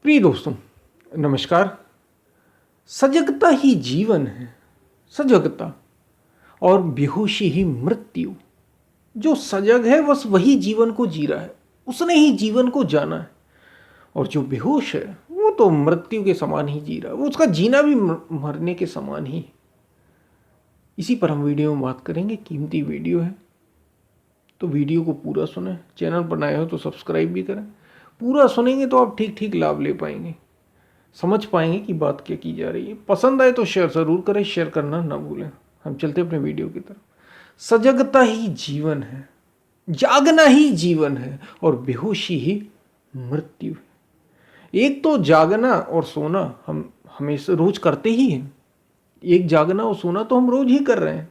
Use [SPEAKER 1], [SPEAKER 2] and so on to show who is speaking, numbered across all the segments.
[SPEAKER 1] प्रिय दोस्तों, नमस्कार। सजगता ही जीवन है। सजगता और बेहोशी ही मृत्यु। जो सजग है बस वही जीवन को जी रहा है, उसने ही जीवन को जाना है। और जो बेहोश है वो तो मृत्यु के समान ही जी रहा है, वो उसका जीना भी मरने के समान ही। इसी पर हम वीडियो में बात करेंगे। कीमती वीडियो है तो वीडियो को पूरा सुने। चैनल पर नए हो तो सब्सक्राइब भी करें। पूरा सुनेंगे तो आप ठीक ठीक लाभ ले पाएंगे, समझ पाएंगे कि बात क्या की जा रही है। पसंद आए तो शेयर ज़रूर करें, शेयर करना ना भूलें। हम चलते अपने वीडियो की तरफ। सजगता ही जीवन है, जागना ही जीवन है, और बेहोशी ही मृत्यु है। एक तो जागना और सोना हम हमेशा रोज करते ही हैं। एक जागना और सोना तो हम रोज ही कर रहे हैं,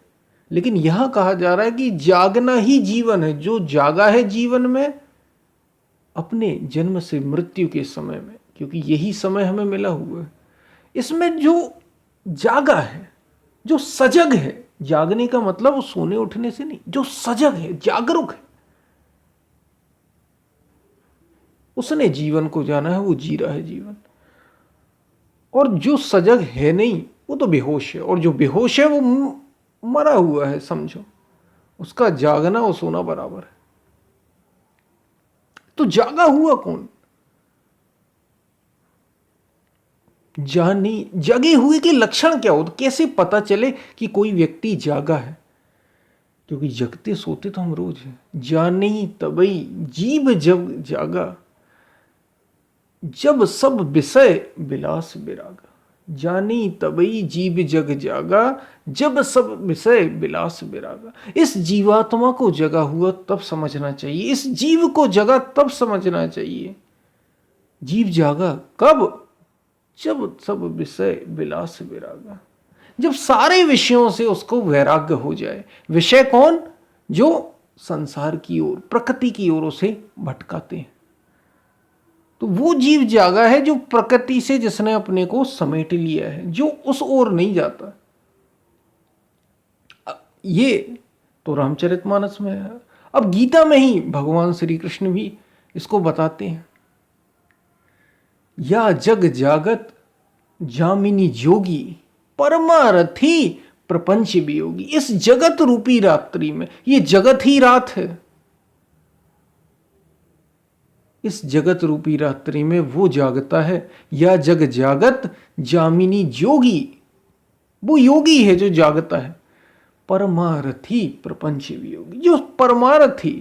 [SPEAKER 1] लेकिन यहां कहा जा रहा है कि जागना ही जीवन है। जो जागा है जीवन में अपने जन्म से मृत्यु के समय में, क्योंकि यही समय हमें मिला हुआ है, इसमें जो जागा है, जो सजग है। जागने का मतलब वो सोने उठने से नहीं, जो सजग है, जागरूक है, उसने जीवन को जाना है, वो जी रहा है जीवन। और जो सजग है नहीं वो तो बेहोश है, और जो बेहोश है वो मरा हुआ है, समझो। उसका जागना और सोना बराबर है। तो जागा हुआ कौन? जानी जगे हुए के लक्षण क्या हो, तो कैसे पता चले कि कोई व्यक्ति जागा है? क्योंकि जगते सोते तो हम रोज हैं। जानी तबई जीव जब जागा, जब सब विषय विलास विरागा। जानी तबई जीव जग जागा, जब सब विषय विलास विरागा। इस जीवात्मा को जगा हुआ तब समझना चाहिए, इस जीव को जगा तब समझना चाहिए। जीव जागा कब? जब सब विषय विलास विरागा, जब सारे विषयों से उसको वैराग्य हो जाए। विषय कौन? जो संसार की ओर, प्रकृति की ओर उसे भटकाते हैं। तो वो जीव जागा है जो प्रकृति से जिसने अपने को समेट लिया है, जो उस ओर नहीं जाता। ये तो रामचरितमानस में है। अब गीता में ही भगवान श्री कृष्ण भी इसको बताते हैं। या जग जागत जामिनी जोगी, परमारथी प्रपंच वियोगी। इस जगत रूपी रात्रि में, ये जगत ही रात है, इस जगत रूपी रात्रि में वो जागता है। या जग जागत जामिनी जोगी, वो योगी है जो जागता है। परमारथी प्रपंच वियोगी, जो परमारथी,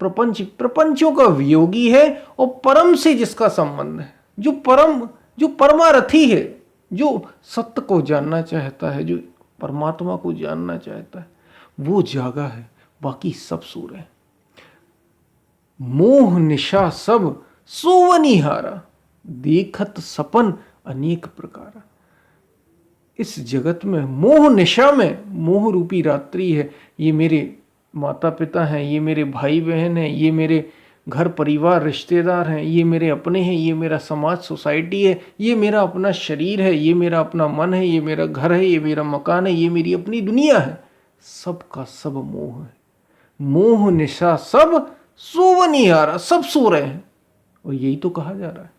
[SPEAKER 1] प्रपंच, प्रपंचों का वियोगी है, और परम से जिसका संबंध है, जो परम, जो परमारथी है, जो सत्य को जानना चाहता है, जो परमात्मा को जानना चाहता है, वो जागा है। बाकी सब सो रहे हैं। मोह निशा सब सोवनिहारा, देखत सपन अनेक प्रकार। इस जगत में मोह निशा में, मोह रूपी रात्रि है। ये मेरे माता पिता हैं, ये मेरे भाई बहन हैं, ये मेरे घर परिवार रिश्तेदार हैं, ये मेरे अपने हैं, ये मेरा समाज सोसाइटी है, ये मेरा अपना शरीर है, ये मेरा अपना मन है, ये मेरा घर है, ये मेरा मकान है, ये मेरी अपनी दुनिया है। सब का सब मोह है। मोह निशा सब सोवनिहारा, सब सो रहे हैं। और यही तो कहा जा रहा है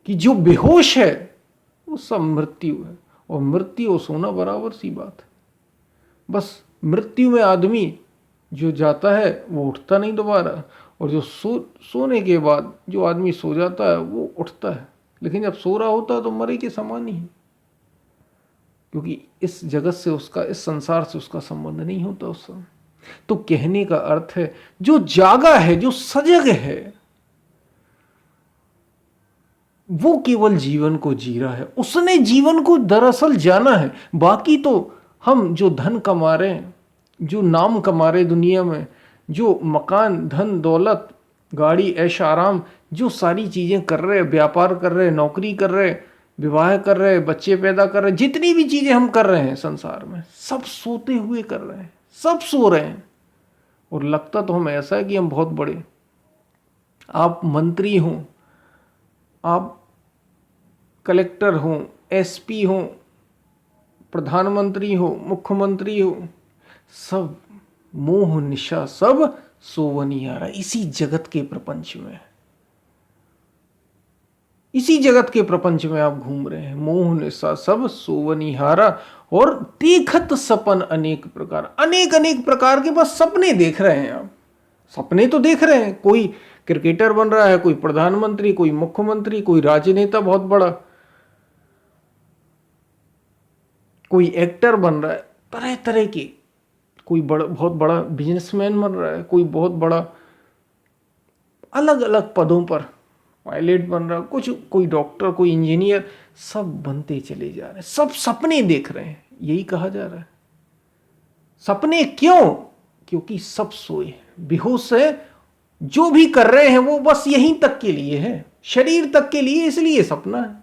[SPEAKER 1] कि जो बेहोश है वो सब मृत्यु है। और मृत्यु और सोना बराबर सी बात है। बस मृत्यु में आदमी जो जाता है वो उठता नहीं दोबारा, और जो सोने के बाद जो आदमी सो जाता है वो उठता है। लेकिन जब सो रहा होता है तो मरे के समान ही है, क्योंकि इस जगत से उसका, इस संसार से उसका संबंध नहीं होता उस समय। तो कहने का अर्थ है, जो जागा है, जो सजग है, वो केवल जीवन को जी रहा है, उसने जीवन को दरअसल जाना है। बाकी तो हम जो धन कमा रहे हैं, जो नाम कमा रहे दुनिया में, जो मकान, धन, दौलत, गाड़ी, ऐश आराम, जो सारी चीजें कर रहे, व्यापार कर रहे, नौकरी कर रहे, विवाह कर रहे, बच्चे पैदा कर रहे, जितनी भी चीजें हम कर रहे हैं संसार में, सब सोते हुए कर रहे हैं, सब सो रहे हैं। और लगता तो हमें ऐसा है कि हम बहुत बड़े, आप मंत्री हों, आप कलेक्टर हों, एसपी हों, प्रधानमंत्री हो, मुख्यमंत्री हो, सब मोह निशा सब सोवनिहारा, इसी जगत के प्रपंच में। इसी जगत के प्रपंच में आप घूम रहे हैं। मोह निशा सब सोवनिहारा, और देखत सपन अनेक प्रकार, अनेक अनेक प्रकार के बस सपने देख रहे हैं आप। सपने तो देख रहे हैं, कोई क्रिकेटर बन रहा है, कोई प्रधानमंत्री, कोई मुख्यमंत्री, कोई राजनेता बहुत बड़ा, कोई एक्टर बन रहा है, तरह तरह के, कोई बहुत बड़ा बिजनेसमैन बन रहा है, कोई बहुत बड़ा अलग अलग पदों पर पायलट बन रहा है, कुछ कोई डॉक्टर, कोई इंजीनियर, सब बनते चले जा रहे हैं, सब सपने देख रहे हैं। यही कहा जा रहा है। सपने क्यों? क्योंकि सब सोए, बेहोश है, जो भी कर रहे हैं वो बस यहीं तक के लिए है, शरीर तक के लिए, इसलिए सपना है।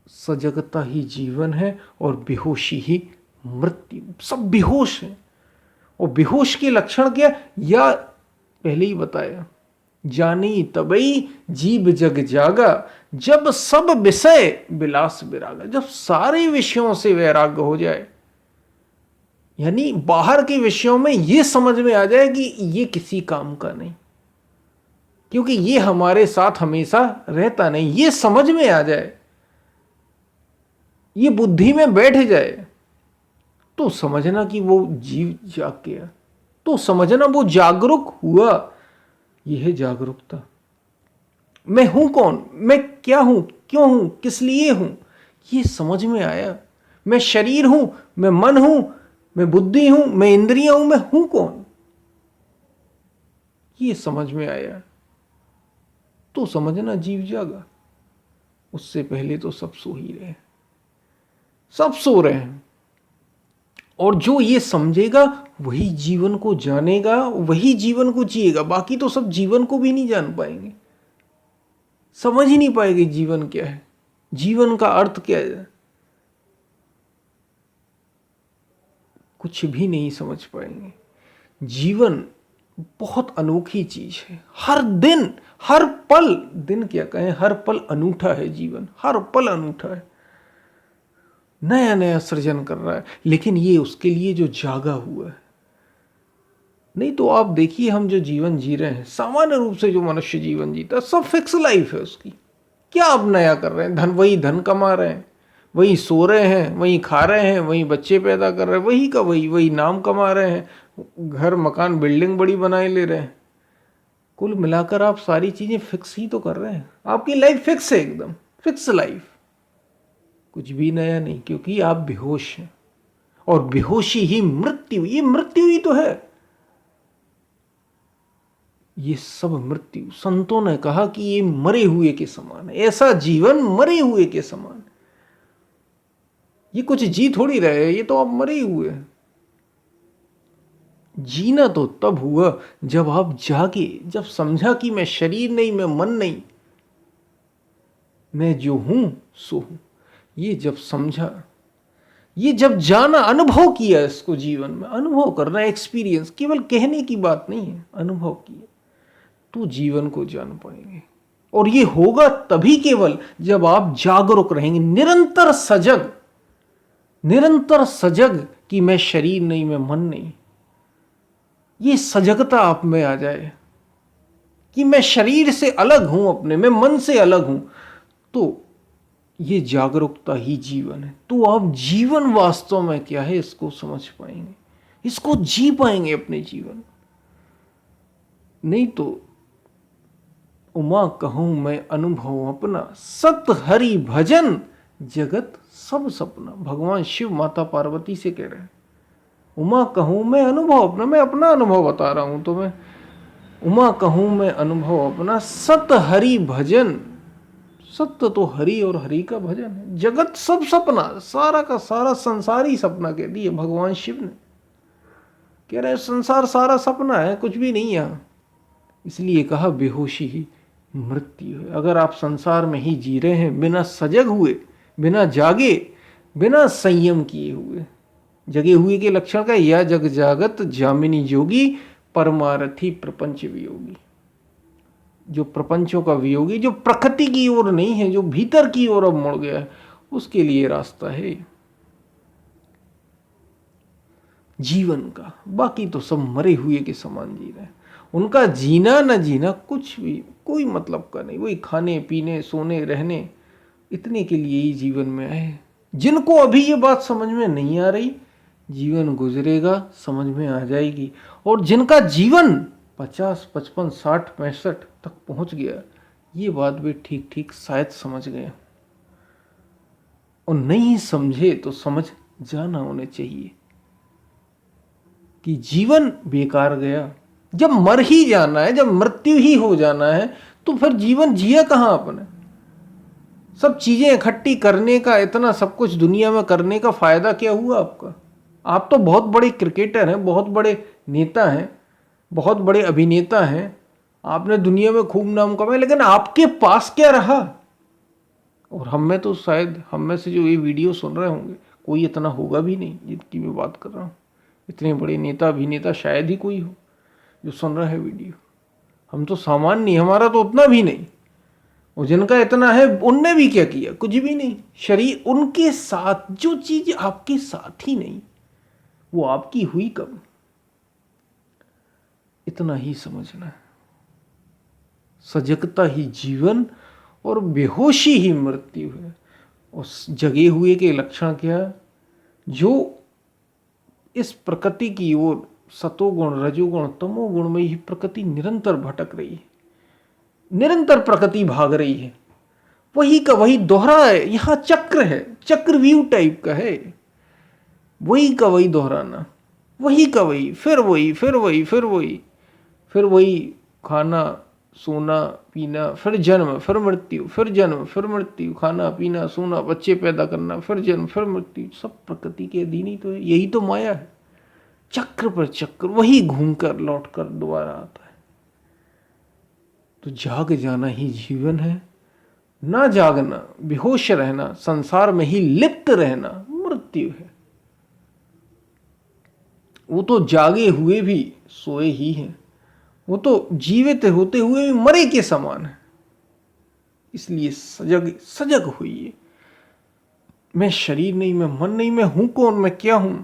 [SPEAKER 1] सजगता ही जीवन है और बेहोशी ही मृत्यु। सब बेहोश है। और बेहोश के लक्षण क्या? या पहले ही बताया, जानी तबई जीव जग जागा, जब सब विषय विलास विरागा। जब सारे विषयों से वैराग्य हो जाए, यानी बाहर के विषयों में यह समझ में आ जाए कि ये किसी काम का नहीं, क्योंकि ये हमारे साथ हमेशा रहता नहीं, ये समझ में आ जाए, ये बुद्धि में बैठ जाए, तो समझना कि वो जीव जाग गया, तो समझना वो जागरूक हुआ। यह है जागरूकता। मैं हूं कौन, मैं क्या हूं, क्यों हूं, किस लिए हूं, ये समझ में आया। मैं शरीर हूं, मैं मन हूं, मैं बुद्धि हूं, मैं इंद्रियां हूं, मैं हूं कौन, ये समझ में आया, तो समझना जीव जागा। उससे पहले तो सब सो ही रहे, सब सो रहे हैं। और जो ये समझेगा वही जीवन को जानेगा, वही जीवन को जिएगा। बाकी तो सब जीवन को भी नहीं जान पाएंगे, समझ ही नहीं पाएंगे जीवन क्या है, जीवन का अर्थ क्या है, कुछ भी नहीं समझ पाएंगे। जीवन बहुत अनोखी चीज है। हर दिन, हर पल, दिन क्या कहें, हर पल अनूठा है। जीवन हर पल अनूठा है, नया नया सृजन कर रहा है, लेकिन ये उसके लिए जो जागा हुआ है। नहीं तो आप देखिए, हम जो जीवन जी रहे हैं, सामान्य रूप से जो मनुष्य जीवन जीता है, सब फिक्स लाइफ है उसकी। क्या आप नया कर रहे हैं? वही धन कमा रहे हैं, वही सो रहे हैं, वही खा रहे हैं, वही बच्चे पैदा कर रहे हैं, वही का वही नाम कमा रहे हैं, घर मकान बिल्डिंग बड़ी बनाए ले रहे हैं। कुल मिलाकर आप सारी चीजें फिक्स ही तो कर रहे हैं। आपकी लाइफ फिक्स है, एकदम फिक्स लाइफ, कुछ भी नया नहीं, क्योंकि आप बेहोश हैं। और बेहोशी ही मृत्यु, ये मृत्यु ही तो है, ये सब मृत्यु। संतों ने कहा कि ये मरे हुए के समान है, ऐसा जीवन मरे हुए के समान। ये कुछ जी थोड़ी रहे, ये तो आप मरे हुए हैं। जीना तो तब हुआ जब आप जागे, जब समझा कि मैं शरीर नहीं, मैं मन नहीं, मैं जो हूं सो हूं। ये जब समझा, ये जब जाना, अनुभव किया, इसको जीवन में अनुभव करना, एक्सपीरियंस, केवल कहने की बात नहीं है, अनुभव किया, तो जीवन को जान पाएंगे। और ये होगा तभी केवल जब आप जागरूक रहेंगे, निरंतर सजग, निरंतर सजग कि मैं शरीर नहीं, मैं मन नहीं। ये सजगता आप में आ जाए कि मैं शरीर से अलग हूं, अपने मैं मन से अलग हूं, तो ये जागरूकता ही जीवन है। तो आप जीवन वास्तव में क्या है इसको समझ पाएंगे, इसको जी पाएंगे अपने जीवन। नहीं तो उमा कहूं मैं अनुभव अपना, सत हरि भजन जगत सब सपना। भगवान शिव माता पार्वती से कह रहे हैं, उमा कहूं मैं अनुभव अपना, मैं अपना अनुभव बता रहा हूं तुम्हें। उमा कहूं मैं अनुभव अपना, सत हरि भजन, सत्य तो हरि और हरि का भजन है। जगत सब सपना, सारा का सारा संसार ही सपना कह दिए भगवान शिव ने। कह रहे संसार सारा सपना है, कुछ भी नहीं यहां। इसलिए कहा बेहोशी ही मृत्यु है। अगर आप संसार में ही जी रहे हैं, बिना सजग हुए, बिना जागे, बिना संयम किए हुए। जगे हुए के लक्षण का, या जग जागत जामिनी जोगी, परमारथी प्रपंच वियोगी। जो प्रपंचों का वियोगी, जो प्रकृति की ओर नहीं है, जो भीतर की ओर अब मुड़ गया है, उसके लिए रास्ता है। जीवन का। बाकी तो सब मरे हुए के समान जी रहे हैं। उनका जीना न जीना कुछ भी कोई मतलब का नहीं। वही खाने पीने सोने रहने इतने के लिए ही जीवन में आए हैं। जिनको अभी ये बात समझ में नहीं आ रही, जीवन गुजरेगा, समझ में आ जाएगी। और जिनका जीवन 50 55 60 65 तक पहुंच गया, ये बात भी ठीक ठीक शायद समझ गए, और नहीं समझे तो समझ जाना होने चाहिए कि जीवन बेकार गया। जब मर ही जाना है, जब मृत्यु ही हो जाना है, तो फिर जीवन जिया कहां आपने? सब चीजें इकट्ठी करने का, इतना सब कुछ दुनिया में करने का फायदा क्या हुआ आपका? आप तो बहुत बड़े क्रिकेटर हैं, बहुत बड़े नेता हैं, बहुत बड़े अभिनेता हैं, आपने दुनिया में खूब नाम कमाया, लेकिन आपके पास क्या रहा? और हम में तो शायद, हम में से जो ये वीडियो सुन रहे होंगे, कोई इतना होगा भी नहीं जिनकी मैं बात कर रहा हूँ। इतने बड़े नेता अभिनेता शायद ही कोई हो जो सुन रहा है वीडियो। हम तो सामान्य, हमारा तो उतना भी नहीं। और जिनका इतना है, उनने भी क्या किया? कुछ भी नहीं। शरीर उनके साथ, जो चीज आपके साथ ही नहीं, वो आपकी हुई कब? इतना ही समझना है। सजगता ही जीवन और बेहोशी ही मृत्यु है। उस जगे हुए के लक्षण क्या? जो इस प्रकृति की ओर, सतोगुण रजोगुण तमोगुण में ही प्रकृति निरंतर भटक रही है, निरंतर प्रकृति भाग रही है, वही का वही दोहरा है। यहां चक्र है, चक्रव्यूह टाइप का है, वही का वही दोहराना, वही का वही, फिर वही, फिर वही, फिर वही, फिर वही, खाना सोना पीना, फिर जन्म, फिर मृत्यु, फिर जन्म, फिर मृत्यु, खाना पीना सोना, बच्चे पैदा करना, फिर जन्म, फिर मृत्यु। सब प्रकृति के अधीन ही तो है। यही तो माया है। चक्र पर चक्र, वही घूमकर लौटकर दोबारा आता है। तो जाग जाना ही जीवन है। ना जागना, बेहोश रहना, संसार में ही लिप्त रहना मृत्यु है। वो तो जागे हुए भी सोए ही हैं, वो तो जीवित होते हुए भी मरे के समान है। इसलिए सजग सजग होइए। मैं शरीर नहीं, मैं मन नहीं, मैं हूं कौन, मैं क्या हूं,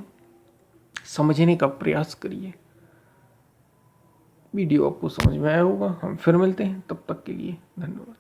[SPEAKER 1] समझने का प्रयास करिए। वीडियो आपको समझ में आया होगा। हम फिर मिलते हैं, तब तक के लिए धन्यवाद।